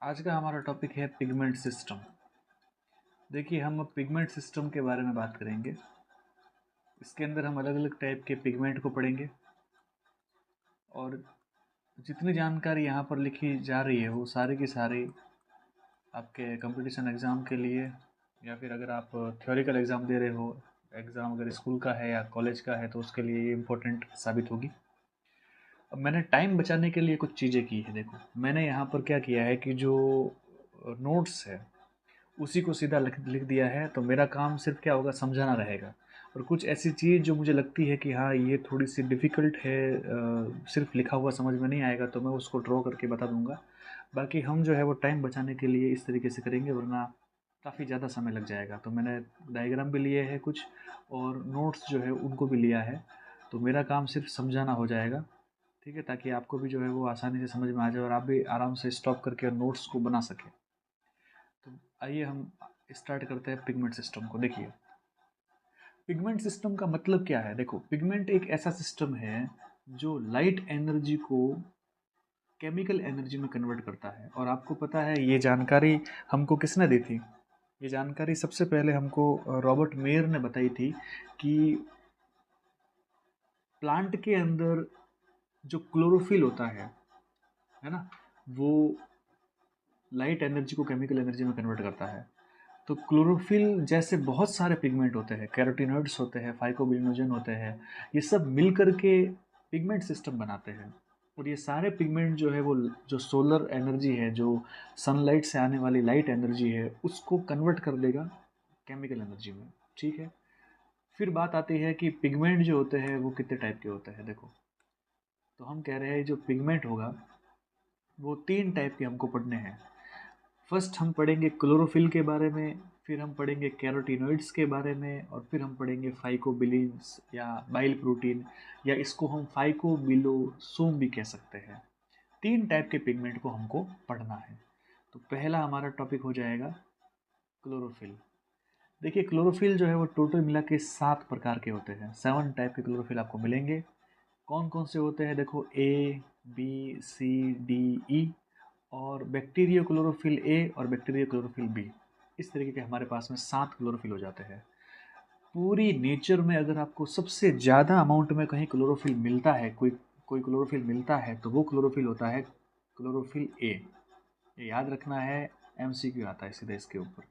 आज का हमारा टॉपिक है पिगमेंट सिस्टम। देखिए, हम अब पिगमेंट सिस्टम के बारे में बात करेंगे। इसके अंदर हम अलग अलग टाइप के पिगमेंट को पढ़ेंगे और जितनी जानकारी यहाँ पर लिखी जा रही है वो सारी की सारी आपके कंपटीशन एग्ज़ाम के लिए या फिर अगर आप थ्योरिकल एग्ज़ाम दे रहे हो, एग्ज़ाम अगर स्कूल का है या कॉलेज का है तो उसके लिए ये इम्पोर्टेंट साबित होगी। अब मैंने टाइम बचाने के लिए कुछ चीज़ें की है। देखो, मैंने यहाँ पर क्या किया है कि जो नोट्स है उसी को सीधा लिख लिख दिया है, तो मेरा काम सिर्फ क्या होगा, समझाना रहेगा। और कुछ ऐसी चीज़ जो मुझे लगती है कि हाँ, ये थोड़ी सी डिफ़िकल्ट है, सिर्फ लिखा हुआ समझ में नहीं आएगा, तो मैं उसको ड्रॉ करके बता दूंगा। बाकी हम जो है वो टाइम बचाने के लिए इस तरीके से करेंगे, वरना काफ़ी ज़्यादा समय लग जाएगा। तो मैंने डायग्राम भी लिए हैं कुछ, और नोट्स जो है उनको भी लिया है। तो मेरा काम सिर्फ समझाना हो जाएगा, ठीक है, ताकि आपको भी जो है वो आसानी से समझ में आ जाए और आप भी आराम से स्टॉप करके नोट्स को बना सकें। तो आइए हम स्टार्ट करते हैं पिगमेंट सिस्टम को। देखिए, पिगमेंट सिस्टम का मतलब क्या है। देखो, पिगमेंट एक ऐसा सिस्टम है जो लाइट एनर्जी को केमिकल एनर्जी में कन्वर्ट करता है। और आपको पता है ये जानकारी हमको किसने दी थी? ये जानकारी सबसे पहले हमको रॉबर्ट मेयर ने बताई थी कि प्लांट के अंदर जो क्लोरोफिल होता है ना, वो लाइट एनर्जी को केमिकल एनर्जी में कन्वर्ट करता है। तो क्लोरोफिल जैसे बहुत सारे पिगमेंट होते हैं, कैरोटीनॉइड्स होते हैं, फाइकोबिनोजन होते हैं, ये सब मिल कर के पिगमेंट सिस्टम बनाते हैं। और ये सारे पिगमेंट जो है वो जो सोलर एनर्जी है, जो सनलाइट से आने वाली लाइट एनर्जी है, उसको कन्वर्ट कर देगा केमिकल एनर्जी में। ठीक है, फिर बात आती है कि पिगमेंट जो होते हैं वो कितने टाइप के होते हैं। देखो, तो हम कह रहे हैं जो पिगमेंट होगा वो 3 टाइप के हमको पढ़ने हैं। फर्स्ट हम पढ़ेंगे क्लोरोफिल के बारे में, फिर हम पढ़ेंगे कैरोटीनॉइड्स के बारे में, और फिर हम पढ़ेंगे फाइकोबिलिन्स या बाइल प्रोटीन, या इसको हम फाइकोबिलोसोम भी कह सकते हैं। 3 टाइप के पिगमेंट को हमको पढ़ना है। तो पहला हमारा टॉपिक हो जाएगा क्लोरोफिल। देखिए, क्लोरोफिल जो है वो टोटल मिला के 7 प्रकार के होते हैं। 7 टाइप के क्लोरोफिल आपको मिलेंगे। कौन कौन से होते हैं? देखो, A B C D E, और बैक्टीरियो क्लोरोफिल ए और बैक्टीरियो क्लोरोफिल बी। इस तरीके के हमारे पास में 7 क्लोरोफिल हो जाते हैं। पूरी नेचर में अगर आपको सबसे ज़्यादा अमाउंट में कहीं क्लोरोफिल मिलता है, कोई कोई क्लोरोफिल मिलता है, तो वो क्लोरोफिल होता है क्लोरोफिल ए। ये याद रखना है, एमसीक्यू आता है सीधे इसके ऊपर।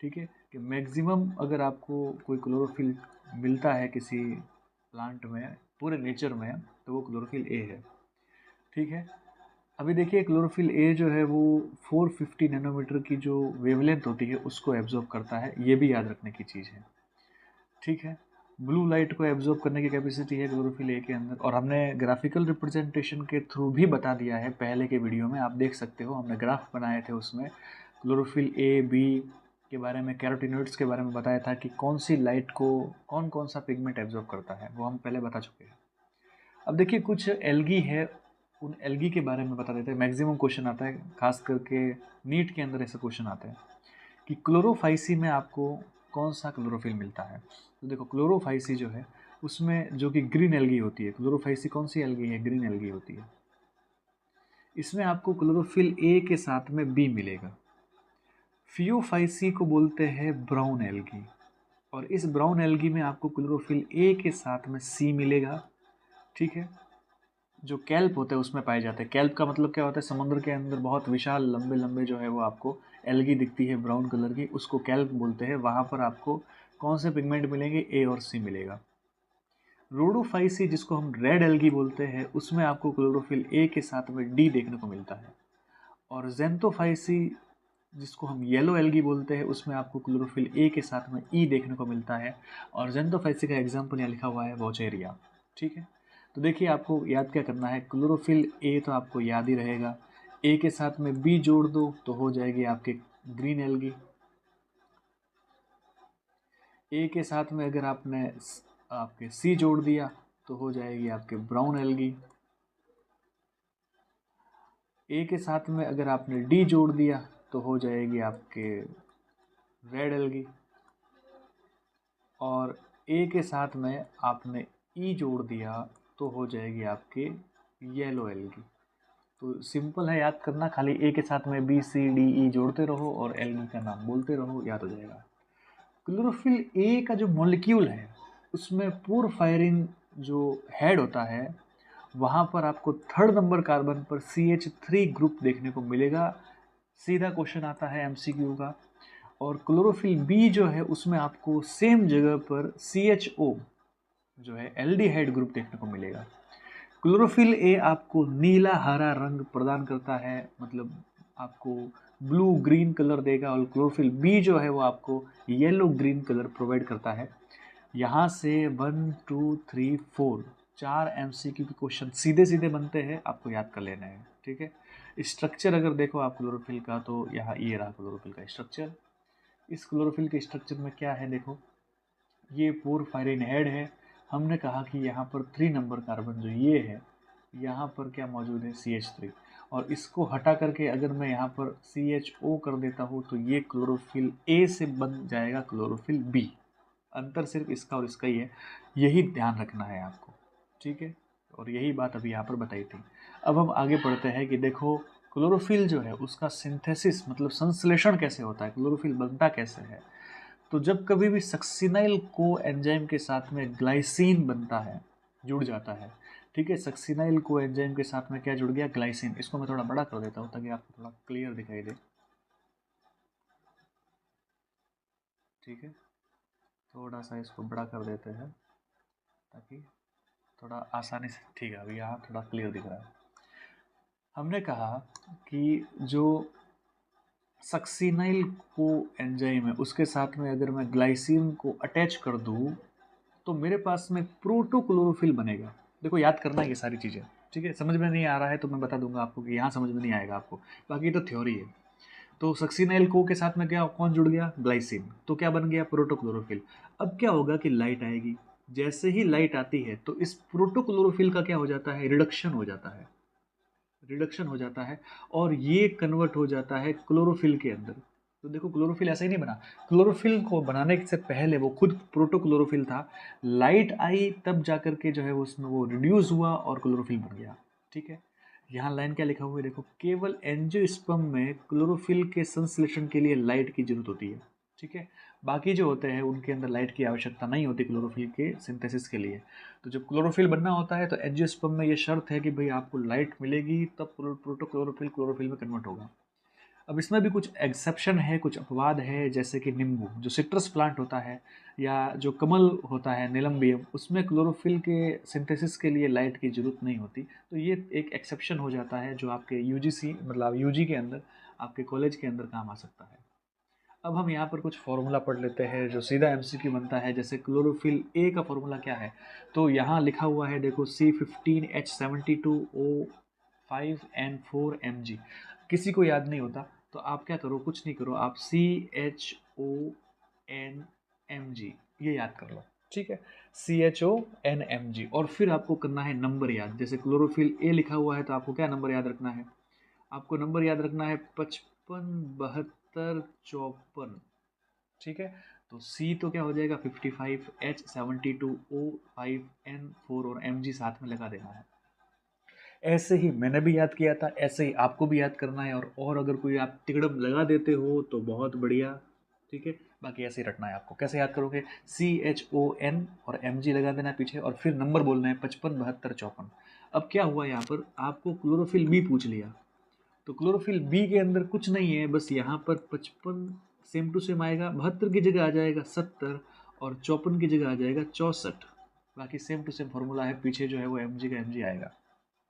ठीक है, कि मैक्सिमम अगर आपको कोई क्लोरोफिल मिलता है किसी प्लांट में, पूरे नेचर में, तो वो क्लोरोफिल ए है। ठीक है, अभी देखिए, क्लोरोफिल ए जो है वो 450 नैनोमीटर की जो वेवलेंथ होती है उसको एब्जॉर्ब करता है। ये भी याद रखने की चीज़ है। ठीक है, ब्लू लाइट को एब्जॉर्ब करने की कैपेसिटी है क्लोरोफिल ए के अंदर। और हमने ग्राफिकल रिप्रेजेंटेशन के थ्रू भी बता दिया है पहले के वीडियो में, आप देख सकते हो, हमने ग्राफ बनाए थे उसमें क्लोरोफिल ए बी के बारे में, कैरोटीनॉइड्स के बारे में बताया था कि कौन सी लाइट को कौन कौन सा पिगमेंट एब्जॉर्ब करता है, वो हम पहले बता चुके हैं। अब देखिए, कुछ एल्गी है, उन एल्गी के बारे में बता देते हैं। मैक्सिमम क्वेश्चन आता है, खास करके नीट के अंदर ऐसे क्वेश्चन आते हैं कि क्लोरोफाइसी में आपको कौन सा क्लोरोफिल मिलता है। तो देखो, क्लोरोफाइसी जो है उसमें जो कि ग्रीन एल्गी होती है, क्लोरोफाइसी कौन सी एल्गी है? ग्रीन एल्गी होती है। इसमें आपको क्लोरोफिल ए के साथ में बी मिलेगा। फियोफाइसी को बोलते हैं ब्राउन एल्गी, और इस ब्राउन एल्गी में आपको क्लोरोफिल ए के साथ में सी मिलेगा। ठीक है, जो कैल्प होते हैं उसमें पाए जाते हैं। कैल्प का मतलब क्या होता है? समुद्र के अंदर बहुत विशाल लंबे लंबे जो है वो आपको एल्गी दिखती है ब्राउन कलर की, उसको कैल्प बोलते हैं। वहाँ पर आपको कौन से पिगमेंट मिलेंगे? ए और सी मिलेगा। रोडोफाइसी, जिसको हम रेड एल्गी बोलते हैं, उसमें आपको क्लोरोफिल ए के साथ में डी देखने को मिलता है। और जेंथोफाइसी, जिसको हम येलो एल्गी बोलते हैं, उसमें आपको क्लोरोफिल ए के साथ में ई देखने को मिलता है। और जेंथोफाइसी का एग्जाम्पल यहाँ लिखा हुआ है वॉचेरिया। ठीक है, तो देखिए, आपको याद क्या करना है। क्लोरोफिल ए तो आपको याद ही रहेगा, ए के साथ में बी जोड़ दो तो हो जाएगी आपके ग्रीन एल्गी। ए के साथ में अगर आपने आपके सी जोड़ दिया तो हो जाएगी आपके ब्राउन एल्गी। ए के साथ में अगर आपने डी जोड़ दिया तो हो जाएगी आपके रेड एल्गी। और ए के साथ में आपने ई जोड़ दिया तो हो जाएगी आपके येलो एल्गी। तो सिंपल है याद करना, खाली ए के साथ में बी सी डी ई जोड़ते रहो और एल डी का नाम बोलते रहो, याद हो जाएगा। क्लोरोफिल ए का जो मॉलिक्यूल है उसमें पूर फायरिंग जो हेड होता है वहाँ पर आपको थर्ड नंबर कार्बन पर CH3 ग्रुप देखने को मिलेगा। सीधा क्वेश्चन आता है MCQ का। और क्लोरोफिल बी जो है उसमें आपको सेम जगह पर CHO जो है एल्डिहाइड ग्रुप देखने को मिलेगा। क्लोरोफिल ए आपको नीला हरा रंग प्रदान करता है, मतलब आपको ब्लू ग्रीन कलर देगा, और क्लोरोफिल बी जो है वो आपको येलो ग्रीन कलर प्रोवाइड करता है। यहाँ से 1 2 3 4 4 MCQ के क्वेश्चन सीधे सीधे बनते हैं, आपको याद कर लेना है, ठीक है। स्ट्रक्चर अगर देखो आप क्लोरोफिल का, तो यहाँ ये रहा क्लोरोफिल का स्ट्रक्चर। इस क्लोरोफिल के स्ट्रक्चर में क्या है देखो, ये पोरफायरिन हेड है। हमने कहा कि यहाँ पर 3 नंबर कार्बन जो ये है, यहाँ पर क्या मौजूद है CH3, और इसको हटा करके अगर मैं यहाँ पर CHO कर देता हूँ तो ये क्लोरोफिल ए से बन जाएगा क्लोरोफिल बी। अंतर सिर्फ इसका और इसका ही है, यही ध्यान रखना है आपको, ठीक है। और यही बात अभी यहाँ पर बताई थी। अब हम आगे बढ़ते हैं कि देखो क्लोरोफिल जो है उसका सिंथेसिस मतलब संश्लेषण कैसे होता है, क्लोरोफिल बनता कैसे है। तो जब कभी भी सक्सिनाइल को एंजाइम के साथ में ग्लाइसिन बनता है, जुड़ जाता है, ठीक है। सक्सिनाइल को एंजाइम के साथ में क्या जुड़ गया, ग्लाइसिन। इसको मैं थोड़ा बड़ा कर देता हूँ ताकि आपको थोड़ा क्लियर दिखाई दे, ठीक है। थोड़ा सा इसको बड़ा कर देते हैं ताकि थोड़ा आसानी से, ठीक है, अभी यहाँ थोड़ा क्लियर दिख रहा है। हमने कहा कि जो सक्सिनाइल को एंजाइम है उसके साथ में अगर मैं ग्लाइसिन को अटैच कर दूँ तो मेरे पास में प्रोटोक्लोरोफिल बनेगा। देखो याद करना है ये सारी चीज़ें, ठीक है। समझ में नहीं आ रहा है तो मैं बता दूंगा आपको कि यहाँ समझ में नहीं आएगा आपको, बाकी तो थ्योरी है। तो सक्सिनाइल को के साथ में क्या कौन जुड़ गया, ग्लाइसिन, तो क्या बन गया, प्रोटोक्लोरोफिल। अब क्या होगा कि लाइट आएगी, जैसे ही लाइट आती है तो इस प्रोटोक्लोरोफिल का क्या हो जाता है, रिडक्शन हो जाता है, रिडक्शन हो जाता है, और ये कन्वर्ट हो जाता है क्लोरोफिल के अंदर। तो देखो क्लोरोफिल ऐसे ही नहीं बना, क्लोरोफिल को बनाने से पहले वो खुद प्रोटोक्लोरोफिल था। लाइट आई तब जाकर के जो है उसमें वो रिड्यूस हुआ और क्लोरोफिल बन गया, ठीक है। यहाँ लाइन क्या लिखा हुआ है देखो, केवल एंजियोस्पर्म में क्लोरोफिल के संश्लेषण के लिए लाइट की जरूरत होती है, ठीक है। बाकी जो होते हैं उनके अंदर लाइट की आवश्यकता नहीं होती क्लोरोफिल के सिंथेसिस के लिए। तो जब क्लोरोफिल बनना होता है तो एंजियोस्पर्म में ये शर्त है कि भाई आपको लाइट मिलेगी तब प्रोटोक्लोरोफिल क्लोरोफिल में कन्वर्ट होगा। अब इसमें भी कुछ एक्सेप्शन है, कुछ अपवाद है, जैसे कि नींबू जो सिट्रस प्लांट होता है, या जो कमल होता है निलम्बियम, उसमें क्लोरोफिल के सिंथेसिस के लिए लाइट की जरूरत नहीं होती। तो ये एक एक्सेप्शन हो जाता है जो आपके यूजीसी मतलब यूजी के अंदर, आपके कॉलेज के अंदर काम आ सकता है। अब हम यहाँ पर कुछ फार्मूला पढ़ लेते हैं जो सीधा MCQ बनता है। जैसे क्लोरोफिल ए का फार्मूला क्या है, तो यहाँ लिखा हुआ है देखो, C15H72O5N4Mg। किसी को याद नहीं होता तो आप क्या करो, कुछ नहीं करो, आप CHONMG ये याद कर लो, ठीक है। CHONMG, और फिर आपको करना है नंबर याद। जैसे क्लोरोफिल ए लिखा हुआ है तो आपको क्या नंबर याद रखना है, आपको नंबर याद रखना है 55 72 54, ठीक है। तो सी तो क्या हो जाएगा 55H72O5N4, और MG साथ में लगा देना है। ऐसे ही मैंने भी याद किया था, ऐसे ही आपको भी याद करना है, और अगर कोई आप तिकड़म लगा देते हो तो बहुत बढ़िया, ठीक है। बाकी ऐसे ही रटना है आपको। कैसे याद करोगे, CHON और MG लगा देना है पीछे, और फिर नंबर बोलना है 55 72 54। अब क्या हुआ, यहाँ पर आपको क्लोरोफिल बी पूछ लिया, तो क्लोरोफिल बी के अंदर कुछ नहीं है, बस यहाँ पर 55 सेम टू सेम आएगा, 72 की जगह आ जाएगा 70, और 54 की जगह आ जाएगा 64। बाकी सेम टू सेम फार्मूला है, पीछे जो है वो MG का MG आएगा।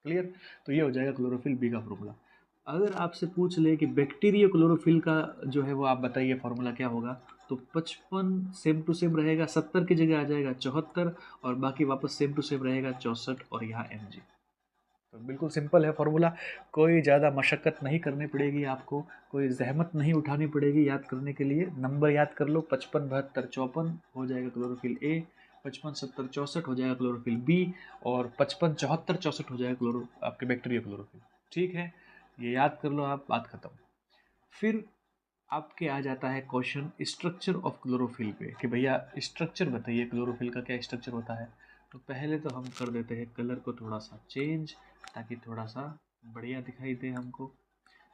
क्लियर। तो ये हो जाएगा क्लोरोफिल बी का फार्मूला। अगर आपसे पूछ ले कि बैक्टीरिया क्लोरोफिल का जो है वो आप बताइए फार्मूला क्या होगा, तो 55 सेम टू सेम रहेगा, 70 की जगह आ जाएगा 74, और बाकी वापस सेम टू सेम रहेगा 64, और यहाँ MG। तो बिल्कुल सिंपल है फार्मूला, कोई ज़्यादा मशक्क़त नहीं करनी पड़ेगी आपको, कोई जहमत नहीं उठानी पड़ेगी याद करने के लिए। नंबर याद कर लो, 55 72 54 हो जाएगा क्लोरोफिल ए, 55 70 64 हो जाएगा क्लोरोफिल बी, और 55 74 64 हो जाएगा आपके बैक्टीरिया क्लोरोफिल, ठीक है। ये याद कर लो आप, बात खत्म। फिर आपके आ जाता है क्वेश्चन स्ट्रक्चर ऑफ क्लोरोफिल पे, कि भैया स्ट्रक्चर बताइए क्लोरोफिल का क्या स्ट्रक्चर होता है। तो पहले तो हम कर देते हैं कलर को थोड़ा सा चेंज, ताकि थोड़ा सा बढ़िया दिखाई दे हमको।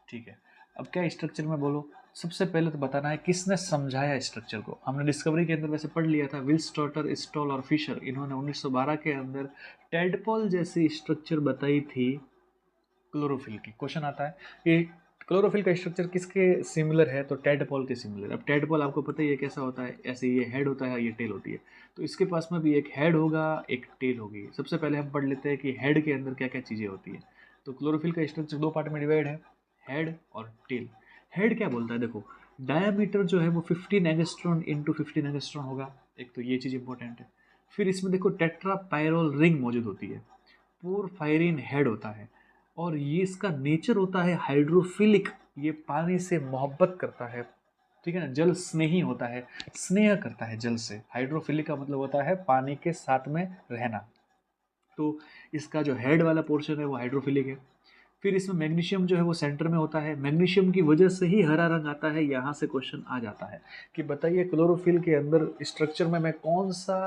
ठीक है, अब क्या स्ट्रक्चर में बोलो, सबसे पहले तो बताना है किसने समझाया स्ट्रक्चर को। हमने डिस्कवरी के अंदर वैसे पढ़ लिया था, विल्स्ट्रॉटर, स्टॉल और फिशर, इन्होंने 1912 के अंदर टेडपॉल जैसी स्ट्रक्चर बताई थी क्लोरोफिल की। क्वेश्चन आता है कि क्लोरोफिल का स्ट्रक्चर किसके सिमिलर है, तो टेडपॉल के सिमिलर। अब टेडपॉल आपको पता ही है कैसा होता है, ऐसे ये हेड होता है, ये टेल होती है, तो इसके पास में भी एक हेड होगा, एक टेल होगी। सबसे पहले हम पढ़ लेते हैं कि हेड के अंदर क्या क्या चीज़ें होती है। तो क्लोरोफिल का स्ट्रक्चर दो पार्ट में डिवाइड है, हेड और टेल। हेड क्या बोलता है, देखो डायामीटर जो है वो 15 एंगस्ट्रॉन इंटू 15 एंगस्ट्रॉन होगा, एक तो ये चीज़ इंपॉर्टेंट है। फिर इसमें देखो टेट्रा पायरोल रिंग मौजूद होती है, पोरफायरिन हेड होता है, और ये इसका नेचर होता है हाइड्रोफिलिक, ये पानी से मोहब्बत करता है, ठीक है ना, जल स्नेही होता है, स्नेह करता है जल से। हाइड्रोफिलिक का मतलब होता है पानी के साथ में रहना। तो इसका जो हेड वाला पोर्शन है वो हाइड्रोफिलिक है। फिर इसमें मैग्नीशियम जो है वो सेंटर में होता है, मैग्नीशियम की वजह से ही हरा रंग आता है। यहाँ से क्वेश्चन आ जाता है कि बताइए क्लोरोफिल के अंदर स्ट्रक्चर में मैं कौन सा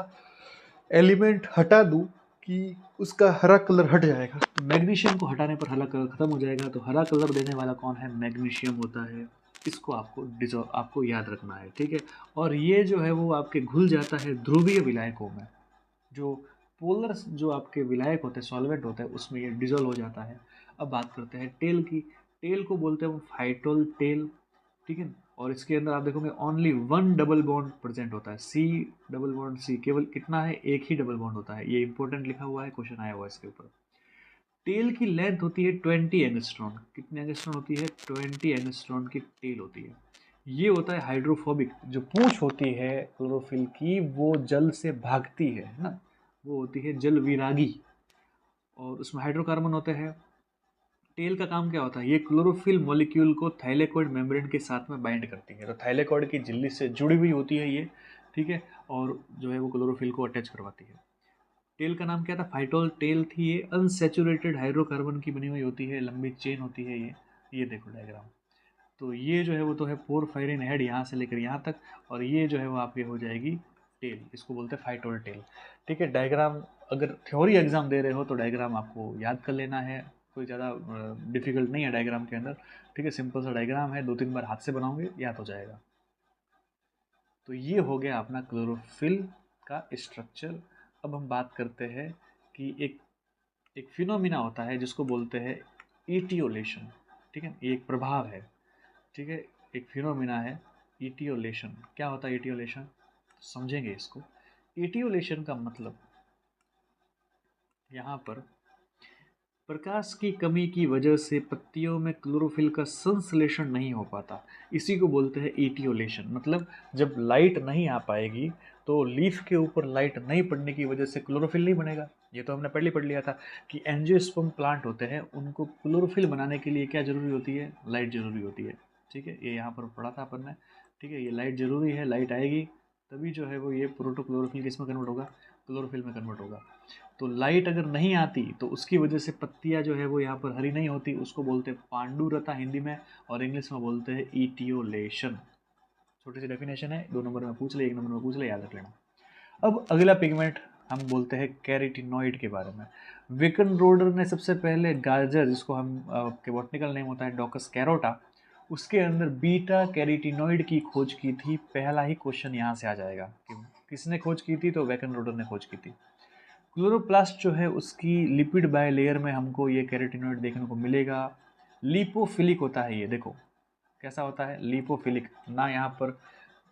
एलिमेंट हटा दूं कि उसका हरा कलर हट जाएगा। तो मैग्नीशियम को हटाने पर हरा कलर खत्म हो जाएगा, तो हरा कलर देने वाला कौन है, मैग्नीशियम होता है। इसको आपको याद रखना है, ठीक है। और ये जो है वो आपके घुल जाता है ध्रुवीय विलायकों में, जो पोलर जो आपके विलायक होते हैं, सॉल्वेंट होते हैं, उसमें ये डिजोल्व हो जाता है। अब बात करते हैं टेल की। टेल को बोलते हैं हम फाइटोल टेल, ठीक है। और इसके अंदर आप देखोगे only one double bond present होता है, सी डबल बॉन्ड सी, केवल कितना है, एक ही डबल बॉन्ड होता है। ये इंपॉर्टेंट लिखा हुआ है, क्वेश्चन आया हुआ है इसके ऊपर। टेल की लेंथ होती है 20 एंगस्ट्रॉन। कितनी एंगस्ट्रॉन होती है, 20 एंगस्ट्रॉन की टेल होती है। ये होता है हाइड्रोफोबिक। जो पूंछ होती है क्लोरोफिल की वो जल से भागती है ना, वो होती है जल विरागी, और उसमें हाइड्रोकार्बन होते हैं। टेल का काम क्या होता है, ये क्लोरोफिल मॉलिक्यूल को थाइलेकोइड मेम्ब्रेन के साथ में बाइंड करती है, तो थाइलेकोइड की झिल्ली से जुड़ी हुई होती है ये, ठीक है। और जो है वो क्लोरोफिल को अटैच करवाती है। टेल का नाम क्या था, फाइटोल टेल थी। ये अनसेचुरेटेड हाइड्रोकार्बन की बनी हुई होती है, लंबी चेन होती है ये देखो डायग्राम। तो ये जो है वो तो है पोरफायरिन हेड, यहाँ से लेकर यहाँ तक, और ये जो है वो आपकी हो जाएगी टेल, इसको बोलते हैं फाइटोल टेल, ठीक है। डायग्राम अगर थ्योरी एग्जाम दे रहे हो तो डायग्राम आपको याद कर लेना है, कोई ज़्यादा डिफिकल्ट नहीं है डायग्राम के अंदर, ठीक है। सिंपल सा डायग्राम है, 2-3 बार हाथ से बनाओगे याद हो जाएगा। तो ये हो गया अपना क्लोरोफिल का स्ट्रक्चर। अब हम बात करते हैं कि एक फिनोमिना होता है जिसको बोलते हैं इटियोलेशन, ठीक है। ये एक प्रभाव है, ठीक है, एक फिनोमिना है इटियोलेशन। क्या होता है इटियोलेशन, समझेंगे इसको। इटियोलेशन का मतलब यहाँ पर प्रकाश की कमी की वजह से पत्तियों में क्लोरोफिल का संश्लेषण नहीं हो पाता, इसी को बोलते हैं इटियोलेशन। मतलब जब लाइट नहीं आ पाएगी तो लीफ के ऊपर लाइट नहीं पड़ने की वजह से क्लोरोफिल नहीं बनेगा। ये तो हमने पहले पढ़ लिया था कि एंजियोस्पर्म प्लांट होते हैं, उनको क्लोरोफिल बनाने के लिए क्या जरूरी होती है, लाइट जरूरी होती है, ठीक है। ये यहाँ पर पढ़ा था अपन ने, ठीक है। ये लाइट जरूरी है, लाइट आएगी तभी जो है वो ये प्रोटोक्लोरोफिल किस में कन्वर्ट होगा, क्लोरोफिल में कन्वर्ट होगा। तो लाइट अगर नहीं आती तो उसकी वजह से पत्तियां जो है वो यहाँ पर हरी नहीं होती, उसको बोलते हैं पांडुरता हिंदी में, और इंग्लिश में बोलते हैं इटियोलेशन। छोटी सी डेफिनेशन है, 2 नंबर में पूछ ले, 1 नंबर में पूछ ले, याद रख लेना। अब अगला पिगमेंट हम बोलते हैं कैरेटिनॉइड के बारे में। विकन रोडर ने सबसे पहले गाजर, जिसको हम के बॉटनिकल नेम होता है डॉकस कैरोटा, उसके अंदर बीटा कैरेटिनॉइड की खोज की थी। पहला ही क्वेश्चन यहाँ से आ जाएगा कि किसने खोज की थी, तो वेकन रोडर ने खोज की थी। क्लोरोप्लास्ट जो है उसकी लिपिड बाय लेयर में हमको ये कैरोटिनॉइड देखने को मिलेगा। लिपोफिलिक होता है ये, देखो कैसा होता है, लिपोफिलिक ना। यहाँ पर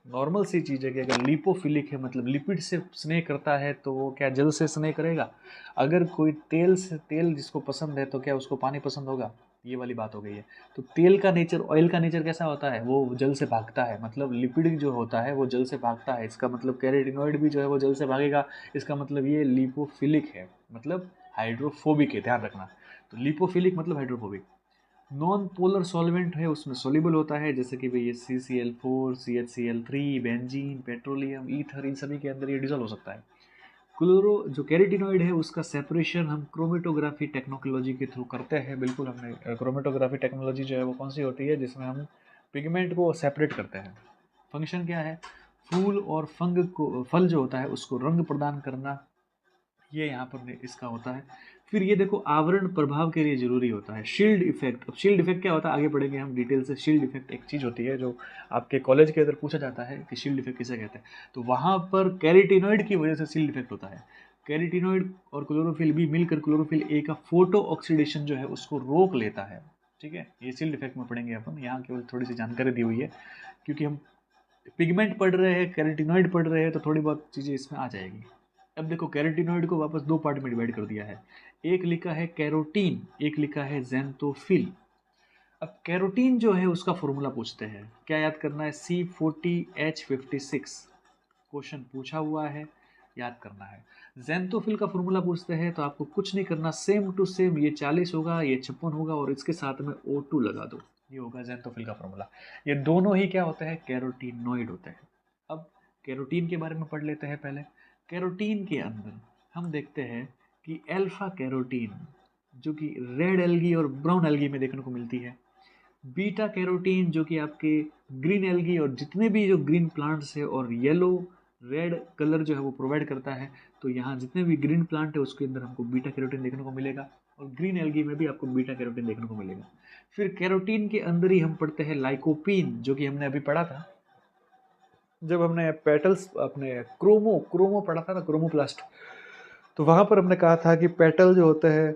नॉर्मल सी चीज़ है कि अगर लिपोफिलिक है मतलब लिपिड से स्नेह करता है, तो वो क्या जल से स्नेह करेगा। अगर कोई तेल जिसको पसंद है तो क्या उसको पानी पसंद होगा, ये वाली बात हो गई है। तो तेल का नेचर, ऑयल का नेचर कैसा होता है, वो जल से भागता है, मतलब लिपिड जो होता है वो जल से भागता है। इसका मतलब कैरोटिनॉइड भी जो है वो जल से भागेगा। इसका मतलब ये लिपोफिलिक है, मतलब हाइड्रोफोबिक है, ध्यान रखना। तो लिपोफिलिक मतलब हाइड्रोफोबिक। नॉन पोलर सॉल्वेंट है, उसमें सोल्यूबल होता है, जैसे कि भाई ये CCl4, CHCl3, benzene, petroleum, ether, इन सभी के अंदर ये डिजोल्व हो सकता है। क्लोरो जो कैरोटिनॉइड है उसका सेपरेशन हम क्रोमेटोग्राफी टेक्नोलॉजी के थ्रू करते हैं। बिल्कुल, हमने क्रोमेटोग्राफी टेक्नोलॉजी जो है वो कौन सी होती है, जिसमें हम पिगमेंट को सेपरेट करते हैं। फंक्शन क्या है, फूल और फल जो होता है उसको रंग प्रदान करना, ये यहाँ पर इसका होता है। फिर ये देखो आवरण प्रभाव के लिए जरूरी होता है शील्ड इफेक्ट। अब शील्ड इफेक्ट क्या होता है आगे पढ़ेंगे हम डिटेल से। शील्ड इफेक्ट एक चीज़ होती है जो आपके कॉलेज के अंदर पूछा जाता है कि शील्ड इफेक्ट किसे कहते हैं, तो वहाँ पर कैरोटीनॉइड की वजह से शील्ड इफेक्ट होता है। कैरोटीनॉइड और क्लोरोफिल बी मिलकर क्लोरोफिल ए का फोटो ऑक्सीडेशन जो है उसको रोक लेता है, ठीक है। ये शील्ड इफेक्ट में पढ़ेंगे अपन, यहाँ केवल थोड़ी सी जानकारी दी हुई है क्योंकि हम पिगमेंट पढ़ रहे हैं, कैरोटीनॉइड पढ़ रहे हैं, तो थोड़ी बहुत चीज़ें इसमें आ जाएगी। अब देखो कैरोटीनॉइड को वापस दो पार्ट में डिवाइड कर दिया है, एक लिखा है कैरोटीन, एक लिखा है ज़ैंथोफिल। अब कैरोटीन जो है उसका फॉर्मूला पूछते हैं, क्या याद करना है, C40H56 क्वेश्चन पूछा हुआ है, याद करना है। ज़ैंथोफिल का फॉर्मूला पूछते हैं तो आपको कुछ नहीं करना, सेम टू सेम ये 40 होगा, ये 56 होगा और इसके साथ में O2 लगा दो, ये होगा ज़ैंथोफिल का फॉर्मूला। ये दोनों ही क्या होते हैं, कैरोटीनॉइड होते हैं। अब कैरोटीन के बारे में पढ़ लेते हैं पहले। कैरोटीन के अंदर हम देखते हैं कि अल्फा कैरोटीन जो कि रेड एल्गी और ब्राउन एल्गी में देखने को मिलती है, बीटा कैरोटीन जो कि आपके ग्रीन एल्गी और जितने भी जो ग्रीन प्लांट्स है और येलो रेड कलर जो है वो प्रोवाइड करता है, तो यहाँ जितने भी ग्रीन प्लांट है उसके अंदर हमको बीटा कैरोटीन देखने को मिलेगा और ग्रीन एल्गी में भी आपको बीटा कैरोटीन देखने को मिलेगा। फिर कैरोटीन के अंदर ही हम पढ़ते हैं लाइकोपीन, जो कि हमने अभी पढ़ा था जब हमने पेटल्स अपने क्रोमो क्रोमो पढ़ा था ना, क्रोमोप्लास्ट, तो वहाँ पर हमने कहा था कि पेटल जो होता है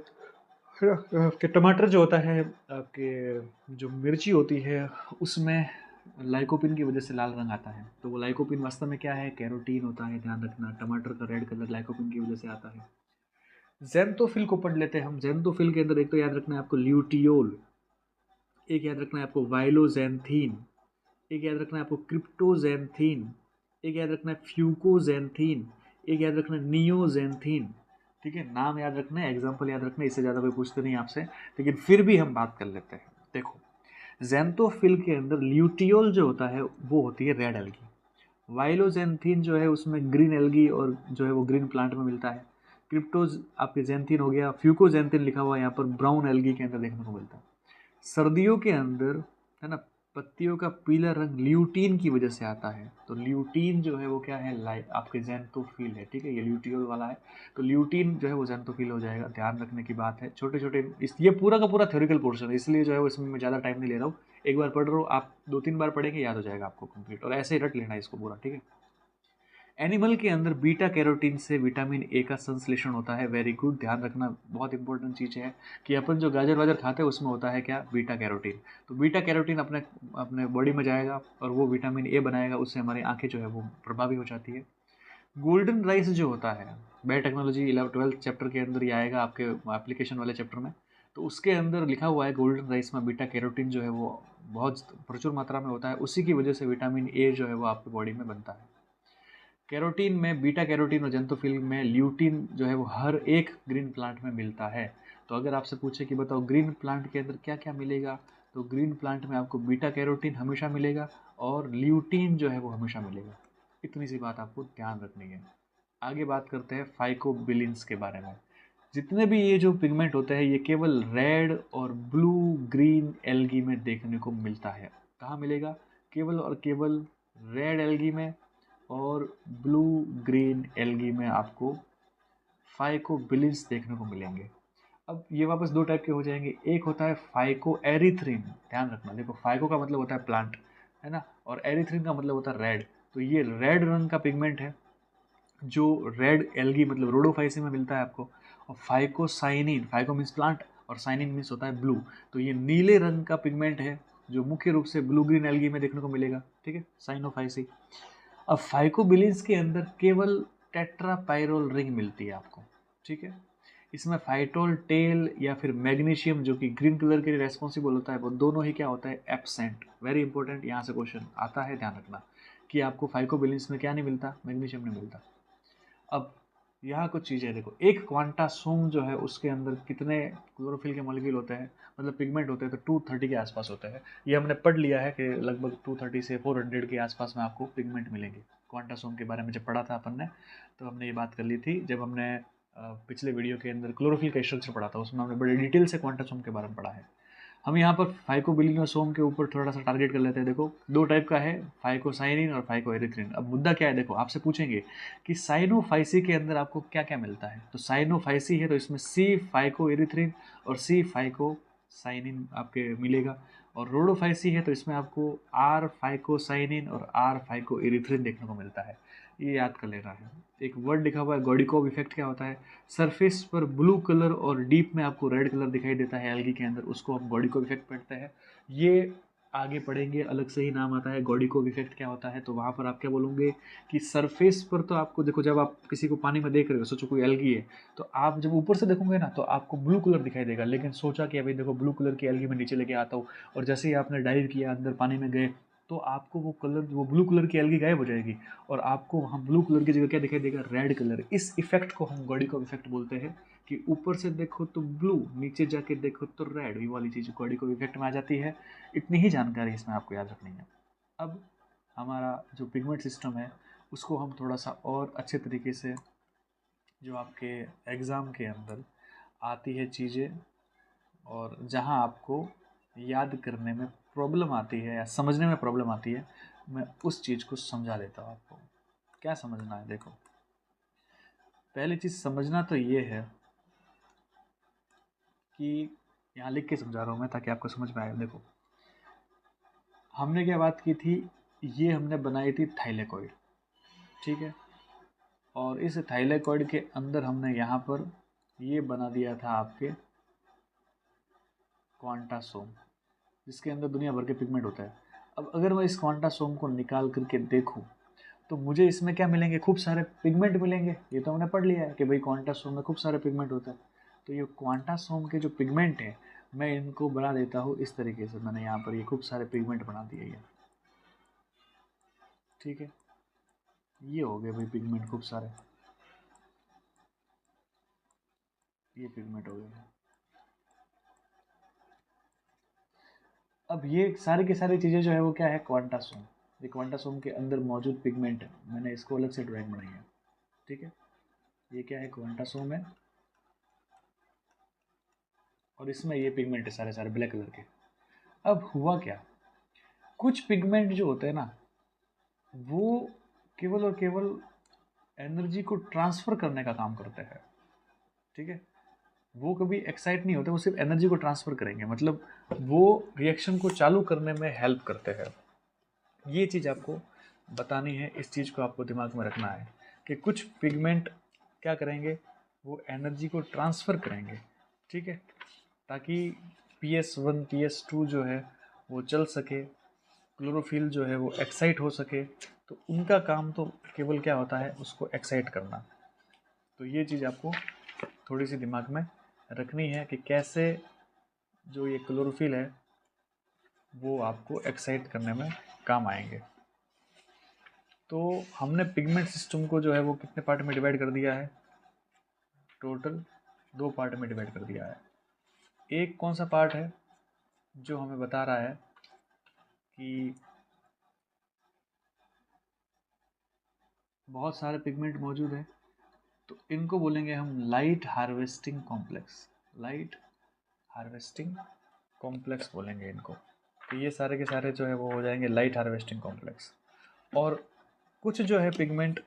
आपके टमाटर जो होता है, आपके जो मिर्ची होती है उसमें लाइकोपिन की वजह से लाल रंग आता है, तो वो लाइकोपिन वास्तव में क्या है, कैरोटीन होता है, ध्यान रखना। टमाटर का रेड कलर लाइकोपिन की वजह से आता है। ज़ैंथोफिल को पढ़ लेते हैं हम। ज़ैंथोफिल के अंदर एक तो याद रखना है आपको ल्यूटियोल, एक याद रखना है आपको वाइलोजेंथीन, एक याद रखना है आपको क्रिप्टोजेंथीन, एक याद रखना है फ्यूकोजेंथीन, एक याद रखना है नियोजेंथीन। ठीक है, नाम याद रखना है, एग्जाम्पल याद रखना है, इससे ज़्यादा कोई पूछते नहीं आपसे, लेकिन फिर भी हम बात कर लेते हैं। देखो ज़ैंथोफिल के अंदर ल्यूटियोल जो होता है वो होती है रेड एल्गी, वाइलोजेंथीन जो है उसमें ग्रीन एल्गी और जो है वो ग्रीन प्लांट में मिलता है, क्रिप्टोज आपके जेंथीन हो गया, फ्यूकोजेंथीन लिखा हुआ यहाँ पर ब्राउन एल्गी के अंदर देखने को मिलता है। सर्दियों के अंदर है ना पत्तियों का पीला रंग ल्यूटीन की वजह से आता है, तो ल्यूटीन जो है वो क्या है, लाइट आपके ज़ैंथोफिल है, ठीक है, ये ल्यूटियोल वाला है, तो ल्यूटीन जो है वो ज़ैंथोफिल हो जाएगा। ध्यान रखने की बात है, छोटे छोटे ये पूरा का पूरा थ्योरिकल पोर्शन है, इसलिए जो है वो इसमें मैं ज़्यादा टाइम नहीं ले रहा हूँ। एक बार पढ़ रहा हूँ, आप 2-3 बार पढ़ेंगे याद हो जाएगा आपको कंप्लीट, और ऐसे ही रट लेना इसको पूरा, ठीक है। एनिमल के अंदर बीटा कैरोटीन से विटामिन ए का संश्लेषण होता है, वेरी गुड, ध्यान रखना, बहुत इंपॉर्टेंट चीज़ है कि अपन जो गाजर वाजर खाते हैं उसमें होता है क्या, बीटा कैरोटीन। तो बीटा कैरोटीन अपने अपने बॉडी में जाएगा और वो विटामिन ए बनाएगा, उससे हमारी आंखें जो है वो प्रभावी हो जाती है। गोल्डन राइस जो होता है, बायोटेक्नोलॉजी 12th चैप्टर के अंदर ही आएगा, आपके एप्लीकेशन वाले चैप्टर में, तो उसके अंदर लिखा हुआ है गोल्डन राइस में बीटा कैरोटीन जो है वो बहुत प्रचुर मात्रा में होता है, उसी की वजह से विटामिन ए जो है वो आपकी बॉडी में बनता है। कैरोटीन में बीटा कैरोटीन और ज़ैंथोफिल में ल्यूटीन जो है वो हर एक ग्रीन प्लांट में मिलता है। तो अगर आपसे पूछे कि बताओ ग्रीन प्लांट के अंदर क्या क्या मिलेगा, तो ग्रीन प्लांट में आपको बीटा कैरोटीन हमेशा मिलेगा और ल्यूटीन जो है वो हमेशा मिलेगा। इतनी सी बात आपको ध्यान रखनी है। आगे बात करते हैं फाइकोबिलिन्स के बारे में। जितने भी ये जो पिगमेंट होते हैं ये केवल रेड और ब्लू ग्रीन एल्गी में देखने को मिलता है। कहाँ मिलेगा, केवल और केवल रेड एल्गी में और ब्लू ग्रीन एल्गी में आपको फाइकोबिलिन्स देखने को मिलेंगे। अब ये वापस दो टाइप के हो जाएंगे, एक होता है फाइको एरिथ्रिन, ध्यान रखना, देखो फाइको का मतलब होता है प्लांट, है ना, और एरिथ्रिन का मतलब होता है रेड, तो ये रेड रंग का पिगमेंट है जो रेड एल्गी मतलब रोडोफाइसी में मिलता है आपको। और फाइकोसाइनिन, फाइको मीन्स प्लांट और साइनिन मीन्स होता है ब्लू, तो ये नीले रंग का पिगमेंट है जो मुख्य रूप से ब्लू ग्रीन एल्गी में देखने को मिलेगा, ठीक है, साइनोफाइसी। अब फाइकोबिलिन्स के अंदर केवल टेट्रापाइरोल रिंग मिलती है आपको, ठीक है। इसमें फाइटोल टेल या फिर मैग्नीशियम जो कि ग्रीन कलर के लिए रेस्पॉन्सिबल होता है, वो दोनों ही क्या होता है, एब्सेंट। वेरी इंपॉर्टेंट, यहाँ से क्वेश्चन आता है, ध्यान रखना कि आपको फाइकोबिलिन्स में क्या नहीं मिलता, मैग्नीशियम नहीं मिलता। अब यहाँ कुछ चीज़ें देखो, एक क्वांटासोम जो है उसके अंदर कितने क्लोरोफिल के मॉलिक्यूल होते हैं, मतलब पिगमेंट होते हैं, तो 230 के आसपास होते हैं। ये हमने पढ़ लिया है कि लगभग 230 से 400 के आसपास में आपको पिगमेंट मिलेंगे। क्वांटासोम के बारे में जब पढ़ा था अपन ने, तो हमने ये बात कर ली थी जब हमने पिछले वीडियो के अंदर क्लोरोफिल का स्ट्रक्चर पढ़ा था, उसमें हमने बड़े डिटेल से क्वांटासोम के बारे में पढ़ा है। हम यहाँ पर फाइकोबिलिनोसोम के ऊपर थोड़ा सा टारगेट कर लेते हैं। देखो दो टाइप का है, फाइकोसाइनिन और फाइकोएरिथ्रिन। अब मुद्दा क्या है, देखो आपसे पूछेंगे कि साइनोफाइसी के अंदर आपको क्या क्या मिलता है। तो साइनोफाइसी है तो इसमें सी फाइकोएरिथ्रिन और सी फाइकोसाइनिन आपके मिलेगा। और रोडोफाइसी है तो इसमें आपको आर फाइकोसाइनिन और आर फाइकोएरिथ्रिन देखने को मिलता है। ये याद कर लेना है। एक वर्ड लिखा हुआ है गॉडिकोव इफेक्ट। क्या होता है, सरफेस पर ब्लू कलर और डीप में आपको रेड कलर दिखाई देता है एल्गी के अंदर, उसको हम गॉडिकोव इफेक्ट पढ़ते हैं। ये आगे पढ़ेंगे, अलग से ही नाम आता है गॉडिकोव इफेक्ट क्या होता है। तो वहाँ पर आप क्या बोलोगे कि सरफेस पर तो आपको देखो, जब आप किसी को पानी में देख रहे हो, सोचो कोई एल्गी है, तो आप जब ऊपर से देखोगे ना तो आपको ब्लू कलर दिखाई देगा। लेकिन सोचा कि अभी देखो ब्लू कलर की एल्गी में नीचे लेके आता हूँ, और जैसे ही आपने डाइव किया अंदर पानी में गए, तो आपको वो कलर, वो ब्लू कलर की एल्गी गायब हो जाएगी और आपको वहाँ ब्लू कलर की जगह क्या दिखाई देगा, रेड कलर। इस इफेक्ट को हम गॉडिकोव इफेक्ट बोलते हैं कि ऊपर से देखो तो ब्लू, नीचे जाके देखो तो रेड, ये वाली चीज़ गॉडिकोव इफेक्ट में आ जाती है। इतनी ही जानकारी इसमें आपको याद रखनी है। अब हमारा जो पिगमेंट सिस्टम है उसको हम थोड़ा सा और अच्छे तरीके से, जो आपके एग्ज़ाम के अंदर आती है चीज़ें और जहाँ आपको याद करने में प्रॉब्लम आती है या समझने में प्रॉब्लम आती है, मैं उस चीज़ को समझा देता हूँ आपको। क्या समझना है, देखो पहली चीज़ समझना तो ये है कि यहाँ लिख के समझा रहा हूँ मैं ताकि आपको समझ में आए। देखो हमने क्या बात की थी, ये हमने बनाई थी थाइलेकॉइड, ठीक है। और इस थाइलेकॉइड के अंदर हमने यहाँ पर ये बना दिया था आपके क्वांटासोम, जिसके अंदर दुनिया भर के पिगमेंट होता है। अब अगर मैं इस क्वांटासोम को निकाल करके देखूँ तो मुझे इसमें क्या मिलेंगे, खूब सारे पिगमेंट मिलेंगे। ये तो हमने पढ़ लिया है कि भाई क्वांटासोम में खूब सारे पिगमेंट होते हैं। तो ये क्वांटासोम के जो पिगमेंट हैं, मैं इनको बना देता हूँ इस तरीके से। मैंने यहाँ पर ये खूब सारे पिगमेंट बना दिए ये, ठीक है। ये हो गए भाई पिगमेंट खूब सारे, ये पिगमेंट हो गए। अब ये सारी की सारी चीज़ें जो है वो क्या है, क्वांटासोम। ये क्वांटासोम के अंदर मौजूद पिगमेंट है, मैंने इसको अलग से ड्राइंग बनाई है, ठीक है। ये क्या है, क्वांटासोम है और इसमें ये पिगमेंट है सारे सारे ब्लैक कलर के। अब हुआ क्या, कुछ पिगमेंट जो होते हैं ना, वो केवल और केवल एनर्जी को ट्रांसफ़र करने का काम करते हैं, ठीक है। वो कभी एक्साइट नहीं होते, वो सिर्फ एनर्जी को ट्रांसफ़र करेंगे, मतलब वो रिएक्शन को चालू करने में हेल्प करते हैं। ये चीज़ आपको बतानी है, इस चीज़ को आपको दिमाग में रखना है कि कुछ पिगमेंट क्या करेंगे, वो एनर्जी को ट्रांसफ़र करेंगे, ठीक है, ताकि PS1 PS2 जो है वो चल सके, क्लोरोफिल जो है वो एक्साइट हो सके। तो उनका काम तो केवल क्या होता है, उसको एक्साइट करना। तो ये चीज़ आपको थोड़ी सी दिमाग में रखनी है कि कैसे जो ये क्लोरोफिल है वो आपको एक्साइट करने में काम आएंगे। तो हमने पिगमेंट सिस्टम को जो है वो कितने पार्ट में डिवाइड कर दिया है, टोटल 2 पार्ट में डिवाइड कर दिया है। एक कौन सा पार्ट है जो हमें बता रहा है कि बहुत सारे पिगमेंट मौजूद हैं, तो इनको बोलेंगे हम light harvesting complex. Light harvesting complex बोलेंगे इनको। तो ये सारे के सारे जो है वो हो जाएंगे लाइट हार्वेस्टिंग कॉम्प्लेक्स। और कुछ जो है पिगमेंट,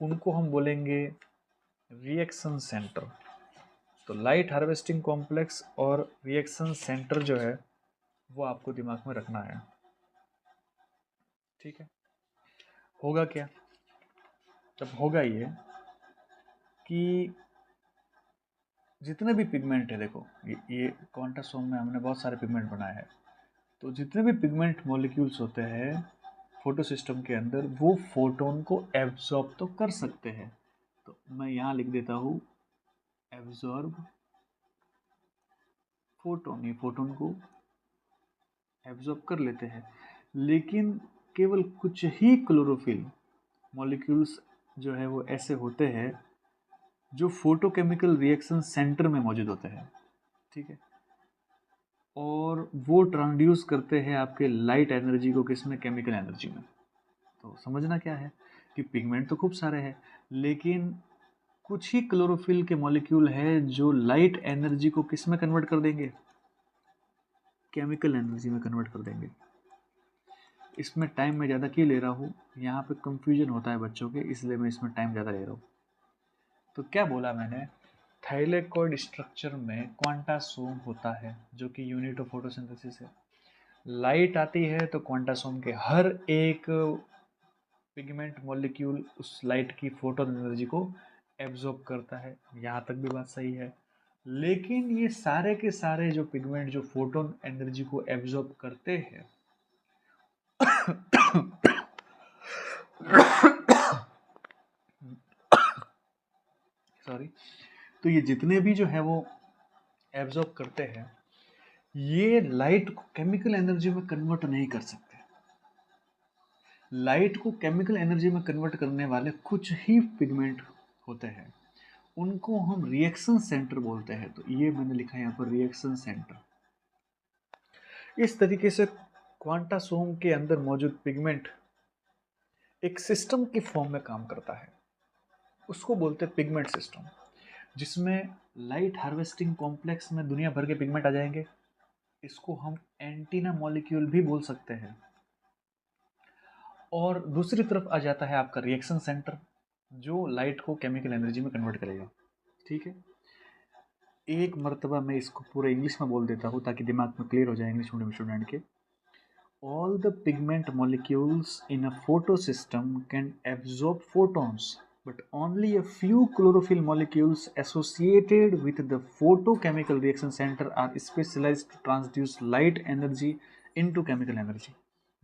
उनको हम बोलेंगे रिएक्शन सेंटर। तो लाइट हार्वेस्टिंग कॉम्प्लेक्स और रिएक्शन सेंटर जो है वो आपको दिमाग में रखना है, ठीक है। होगा क्या, तब होगा ये कि जितने भी पिगमेंट है, देखो ये क्वांटासोम में हमने बहुत सारे पिगमेंट बनाए हैं। तो जितने भी पिगमेंट मॉलिक्यूल्स होते हैं फोटो सिस्टम के अंदर, वो फोटोन को एब्जॉर्ब तो कर सकते हैं। तो मैं यहाँ लिख देता हूँ एब्जॉर्ब फोटोन। ये फोटोन को एब्जॉर्ब कर लेते हैं, लेकिन केवल कुछ ही क्लोरोफिल मॉलिक्यूल्स जो है वो ऐसे होते हैं जो फोटोकेमिकल रिएक्शन सेंटर में मौजूद होते हैं, ठीक है। और वो ट्रांसड्यूस करते हैं आपके लाइट एनर्जी को किसमें, केमिकल एनर्जी में। तो समझना क्या है कि पिगमेंट तो खूब सारे हैं, लेकिन कुछ ही क्लोरोफिल के मॉलिक्यूल है जो लाइट एनर्जी को किस में कन्वर्ट कर देंगे, केमिकल एनर्जी में कन्वर्ट कर देंगे। इसमें टाइम मैं ज़्यादा क्यों ले रहा हूँ, यहाँ पे कंफ्यूजन होता है बच्चों के, इसलिए मैं इसमें टाइम ज़्यादा ले रहा हूँ। तो क्या बोला मैंने, थाइलेकॉइड स्ट्रक्चर में क्वांटासोम होता है जो कि यूनिट ऑफ फोटोसिंथेसिस है। लाइट आती है तो क्वांटासोम के हर एक पिगमेंट मॉलिक्यूल उस लाइट की फोटोन एनर्जी को एब्जॉर्ब करता है। यहाँ तक भी बात सही है, लेकिन ये सारे के सारे जो पिगमेंट जो फोटोन एनर्जी को एब्जॉर्ब करते हैं सॉरी, तो ये जितने भी जो है वो एब्जॉर्ब करते हैं, ये लाइट को केमिकल एनर्जी में कन्वर्ट नहीं कर सकते। लाइट को केमिकल एनर्जी में कन्वर्ट करने वाले कुछ ही पिगमेंट होते हैं, उनको हम रिएक्शन सेंटर बोलते हैं। तो ये मैंने लिखा है यहाँ पर रिएक्शन सेंटर। इस तरीके से क्वांटासोम के अंदर मौजूद पिगमेंट एक सिस्टम की फॉर्म में काम करता है, उसको बोलते हैं पिगमेंट सिस्टम, जिसमें लाइट हार्वेस्टिंग कॉम्प्लेक्स में दुनिया भर के पिगमेंट आ जाएंगे। इसको हम एंटीना मॉलिक्यूल भी बोल सकते हैं। और दूसरी तरफ आ जाता है आपका रिएक्शन सेंटर, जो लाइट को केमिकल एनर्जी में कन्वर्ट करेगा। ठीक है, एक मर्तबा मैं इसको पूरे इंग्लिश में बोल देता हूँ ताकि दिमाग में क्लियर हो जाए इंग्लिश मीडियम स्टूडेंट के। All the pigment molecules in a photo system can absorb photons, but only a few chlorophyll molecules associated with the photochemical reaction center are specialized to transduce light energy into chemical energy.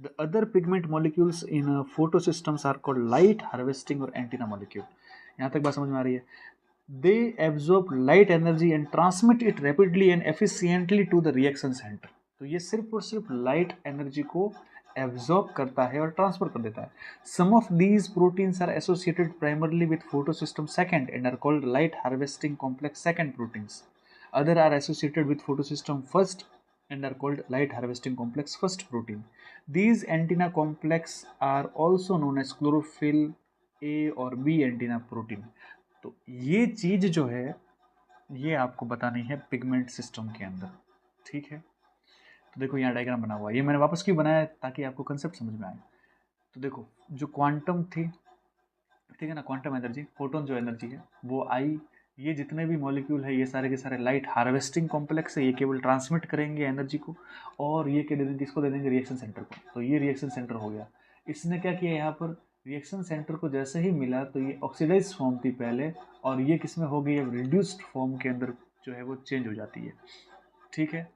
The other pigment molecules in a photosystems are called light harvesting or antenna molecule. यहाँ तक बात समझ में आ रही है? They absorb light energy and transmit it rapidly and efficiently to the reaction center. तो ये सिर्फ और सिर्फ लाइट एनर्जी को एब्जॉर्ब करता है और ट्रांसफर कर देता है। Some of these proteins are associated primarily with photosystem second and are called light harvesting complex second proteins. Other are associated with photosystem first and are called light harvesting complex first protein. These antenna complex are also known as chlorophyll A और B antenna protein. तो ये चीज जो है ये आपको बतानी है पिगमेंट सिस्टम के अंदर। ठीक है, तो देखो यहाँ डायग्राम बना हुआ है, ये मैंने वापस क्यों बनाया है ताकि आपको कंसेप्ट समझ में आए। तो देखो जो क्वांटम थी, ठीक है ना, क्वांटम एनर्जी, फोटोन जो एनर्जी है वो आई, ये जितने भी मॉलिक्यूल है ये सारे के सारे लाइट हार्वेस्टिंग कॉम्प्लेक्स है, ये केवल ट्रांसमिट करेंगे एनर्जी को और ये क्या दे देंगे, इसको दे देंगे रिएक्शन सेंटर को। तो ये रिएक्शन सेंटर हो गया। इसने क्या किया यहाँ पर, रिएक्शन सेंटर को जैसे ही मिला तो ये ऑक्सीडाइज फॉर्म थी पहले, और ये किस में हो गई, अब रिड्यूस्ड फॉर्म के अंदर जो है वो चेंज हो जाती है। ठीक है,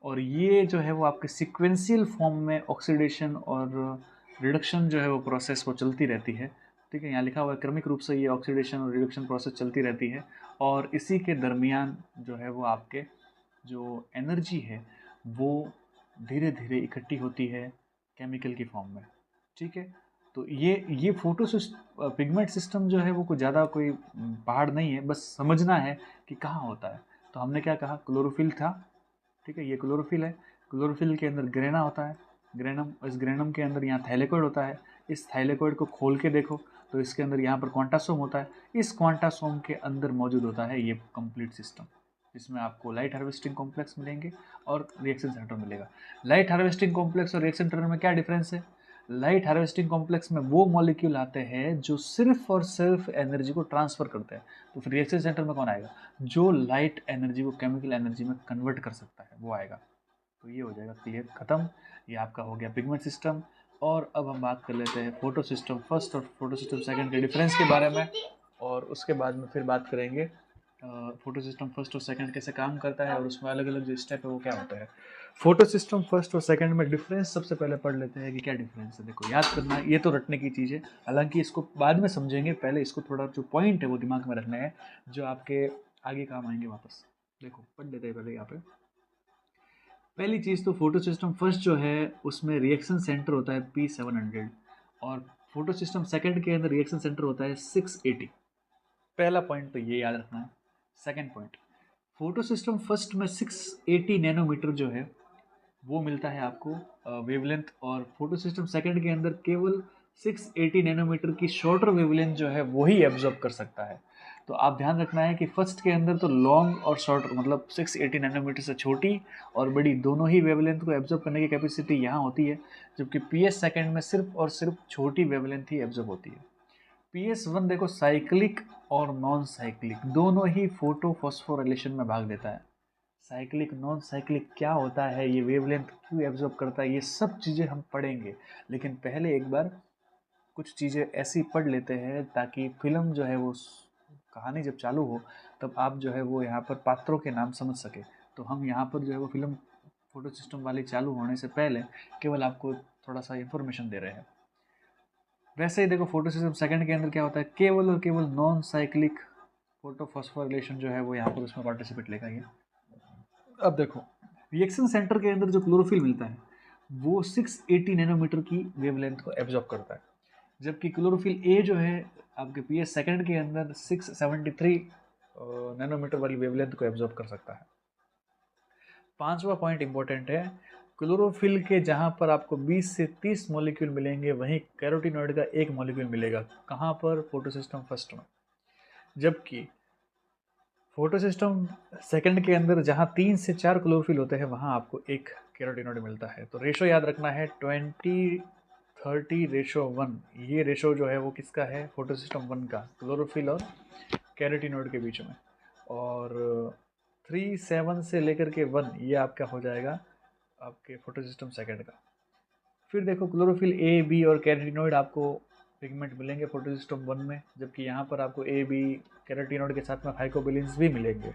और ये जो है वो आपके सिक्वेंशियल फॉर्म में ऑक्सीडेशन और रिडक्शन जो है वो प्रोसेस वो चलती रहती है। ठीक है, यहाँ लिखा हुआ है क्रमिक रूप से ये ऑक्सीडेशन और रिडक्शन प्रोसेस चलती रहती है, और इसी के दरमियान जो है वो आपके जो एनर्जी है वो धीरे धीरे इकट्ठी होती है केमिकल की फॉर्म में। ठीक है, तो ये फोटो पिगमेंट सिस्टम जो है वो कोई ज़्यादा कोई पहाड़ नहीं है, बस समझना है कि कहाँ होता है। तो हमने क्या कहा, क्लोरोफिल था। ठीक है, ये क्लोरोफिल है, क्लोरोफिल के अंदर ग्रेना होता है, ग्रेनम, इस ग्रेनम के अंदर यहाँ थाइलेकोइड होता है। इस थाइलेकोइड को खोल के देखो तो इसके अंदर यहाँ पर क्वांटासोम होता है। इस क्वांटासोम के अंदर मौजूद होता है ये कंप्लीट सिस्टम, जिसमें आपको लाइट हार्वेस्टिंग कॉम्प्लेक्स मिलेंगे और रिएक्शन सेंटर मिलेगा। लाइट हार्वेस्टिंग कॉम्प्लेक्स और रिएक्शन सेंटर में क्या डिफरेंस है, लाइट हार्वेस्टिंग कॉम्प्लेक्स में वो मॉलिक्यूल आते हैं जो सिर्फ और सिर्फ एनर्जी को ट्रांसफर करते हैं। तो फिर रिएक्शन सेंटर में कौन आएगा, जो लाइट एनर्जी को केमिकल एनर्जी में कन्वर्ट कर सकता है वो आएगा। तो ये हो जाएगा क्लियर, खत्म। ये आपका हो गया पिगमेंट सिस्टम। और अब हम बात कर लेते हैं फोटो सिस्टम फर्स्ट और फोटो सिस्टम सेकंड के डिफरेंस के बारे में, और उसके बाद में फिर बात करेंगे फोटो सिस्टम फर्स्ट और सेकंड कैसे काम करता है और उसमें अलग अलग जो स्टेप है वो क्या होता है। फोटो सिस्टम फर्स्ट और सेकंड में डिफरेंस सबसे पहले पढ़ लेते हैं कि क्या डिफरेंस है। देखो याद करना, ये तो रटने की चीज़ है, हालांकि इसको बाद में समझेंगे, पहले इसको थोड़ा जो पॉइंट है वो दिमाग में रखना है जो आपके आगे काम आएंगे वापस। देखो पढ़ लेते हैं पहले यहाँ पे। पहली चीज़ तो फोटो सिस्टम फर्स्ट जो है उसमें रिएक्शन सेंटर होता है P700, और फोटो सिस्टम सेकंड के अंदर रिएक्शन सेंटर होता है 680। पहला पॉइंट तो ये याद रखना है। Second point, photo system first में 680 नैनोमीटर जो है वो मिलता है आपको वेवलेंथ, और फोटो सिस्टम सेकंड के अंदर केवल 680 नैनोमीटर की शॉर्टर वेवलेंथ जो है वही एब्जॉर्ब कर सकता है। तो आप ध्यान रखना है कि फर्स्ट के अंदर तो लॉन्ग और शॉर्ट मतलब 680 नैनोमीटर से छोटी और बड़ी दोनों ही वेवलेंथ को एब्जॉर्ब करने की कैपेसिटी यहाँ होती है, जबकि PS सेकेंड में सिर्फ और सिर्फ छोटी वेवलेंथ ही एब्जॉर्ब होती है। PS1 देखो साइक्लिक और नॉन साइक्लिक दोनों ही फोटो फॉस्फोराइलेशन में भाग लेता है। साइक्लिक नॉन साइक्लिक क्या होता है, ये वेवलेंथ क्यों एब्जॉर्ब करता है, ये सब चीज़ें हम पढ़ेंगे। लेकिन पहले एक बार कुछ चीज़ें ऐसी पढ़ लेते हैं ताकि फिल्म जो है वो कहानी जब चालू हो तब आप जो है वो यहाँ पर पात्रों के नाम समझ सके। तो हम यहाँ पर जो है वो फिल्म फोटो सिस्टम वाली चालू होने से पहले केवल आपको थोड़ा सा इन्फॉर्मेशन दे रहे हैं। वैसे ही देखो फोटो सिस्टम सेकंड के अंदर क्या होता है, केवल और केवल नॉन साइक्लिक फोटो फॉस्फोराइलेशन जो है वो यहाँ पर उसमें पार्टिसिपेट लेगा ये। अब देखो रिएक्शन सेंटर के अंदर जो क्लोरोफिल मिलता है वो 680 नैनोमीटर की वेवलेंथ को एब्जॉर्ब करता है, जबकि क्लोरोफिल ए जो है आपके PS सेकंड के अंदर 673 नैनोमीटर वाली वेवलेंथ को एब्जॉर्ब कर सकता है। पांचवा पॉइंट इंपॉर्टेंट है, क्लोरोफिल के जहाँ पर आपको 20 से 30 मॉलिक्यूल मिलेंगे वहीं कैरोटीनॉइड का एक मॉलिक्यूल मिलेगा। कहाँ पर? फोटोसिस्टम फर्स्ट में। जबकि फोटोसिस्टम सेकंड के अंदर जहाँ 3 से 4 क्लोरोफिल होते हैं वहाँ आपको एक कैरोटीनॉइड मिलता है। तो रेशो याद रखना है 20:30:1। ये रेशो जो है वो किसका है? फोटोसिस्टम 1 का, क्लोरोफिल और कैरोटीनॉइड के बीच में। और 3:7 से लेकर के 1 ये आपका हो जाएगा आपके फोटोसिस्टम सेकंड का। फिर देखो क्लोरोफिल ए, बी और कैरोटीनॉइड आपको पिगमेंट मिलेंगे फोटोसिस्टम 1 में, जबकि यहाँ पर आपको ए, बी कैरोटीनॉइड के साथ में फाइकोबिलिन्स भी मिलेंगे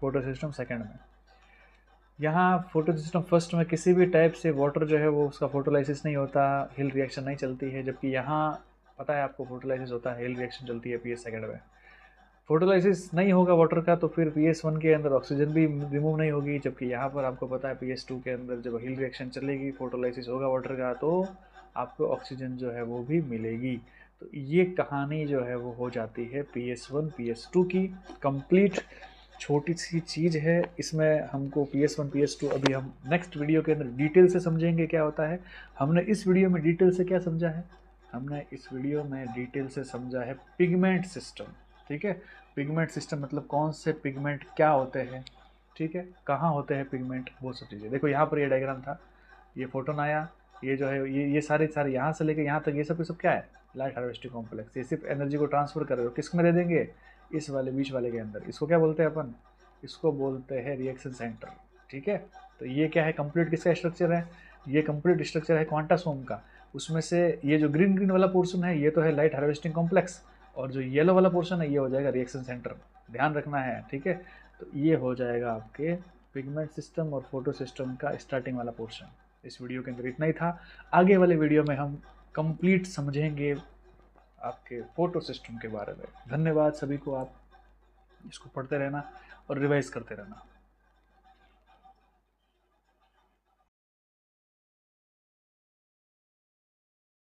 फोटोसिस्टम सेकंड में। यहाँ फोटोसिस्टम फर्स्ट में किसी भी टाइप से वाटर जो है वो उसका फोटोलाइसिस नहीं होता, हिल रिएक्शन नहीं चलती है, जबकि यहाँ पता है आपको फोटोलाइसिस होता है, हिल रिएक्शन चलती है PS सेकंड में। फोटोलाइसिस नहीं होगा वाटर का तो फिर PS1 के अंदर ऑक्सीजन भी रिमूव नहीं होगी, जबकि यहाँ पर आपको पता है PS2 के अंदर जब हिल रिएक्शन चलेगी, फोटोलाइसिस होगा वाटर का, तो आपको ऑक्सीजन जो है वो भी मिलेगी। तो ये कहानी जो है वो हो जाती है PS1 PS2 की कंप्लीट। छोटी सी चीज़ है इसमें, हमको PS1 PS2 अभी हम नेक्स्ट वीडियो के अंदर डिटेल से समझेंगे क्या होता है। हमने इस वीडियो में डिटेल से क्या समझा है? हमने इस वीडियो में डिटेल से समझा है पिगमेंट सिस्टम। ठीक है, पिगमेंट सिस्टम मतलब कौन से पिगमेंट क्या होते हैं, ठीक है, कहाँ होते हैं पिगमेंट, वो सब चीज़ें। देखो यहाँ पर ये डायग्राम था, ये फोटोन आया, ये जो है ये सारे यहाँ से लेकर यहाँ तक ये सब क्या है? Light harvesting complex. ये सिर्फ एनर्जी को ट्रांसफर कर रहे हो, किस में दे देंगे? इस वाले बीच वाले के अंदर। इसको क्या बोलते हैं अपन? इसको बोलते हैं रिएक्शन सेंटर। ठीक है, तो ये क्या है? कंप्लीट किसका स्ट्रक्चर है? ये कंप्लीट स्ट्रक्चर है क्वांटासोम का। उसमें से ये जो ग्रीन ग्रीन वाला पोर्शन है ये तो है लाइट हार्वेस्टिंग कॉम्प्लेक्स, और जो येलो वाला पोर्शन है ये हो जाएगा रिएक्शन सेंटर। ध्यान रखना है, ठीक है। तो ये हो जाएगा आपके पिगमेंट सिस्टम और फोटो सिस्टम का स्टार्टिंग वाला पोर्शन। इस वीडियो के अंदर इतना ही था। आगे वाले वीडियो में हम कंप्लीट समझेंगे आपके फोटो सिस्टम के बारे में। धन्यवाद सभी को, आप इसको पढ़ते रहना और रिवाइज करते रहना।